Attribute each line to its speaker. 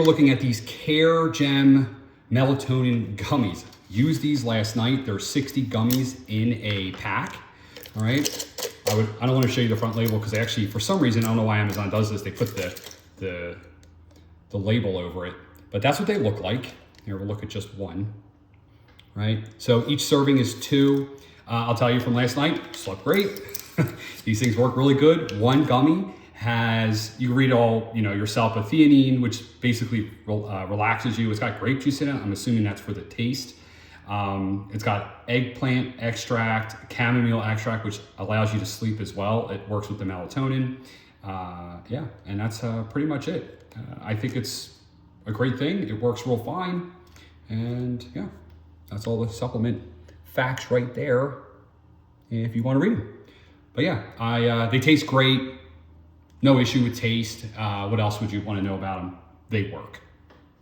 Speaker 1: We're looking at these Caregem Melatonin Gummies. Used these last night. There's 60 gummies in a pack. All right. I don't want to show you the front label because actually, for some reason, I don't know why Amazon does this. They put the label over it, but that's what they look like. Here, we'll look at just one. Right. So each serving is 2. I'll tell you from last night, slept great. These things work really good. One gummy has, you read all, yourself, L-Theanine, which basically relaxes you. It's got grape juice in it. I'm assuming that's for the taste. It's got eggplant extract, chamomile extract, which allows you to sleep as well. It works with the melatonin. Yeah, and that's pretty much it. I think it's a great thing. It works real fine. And yeah, that's all the supplement facts right there if you want to read them. But yeah, they taste great. No issue with taste. What else would you want to know about them? They work.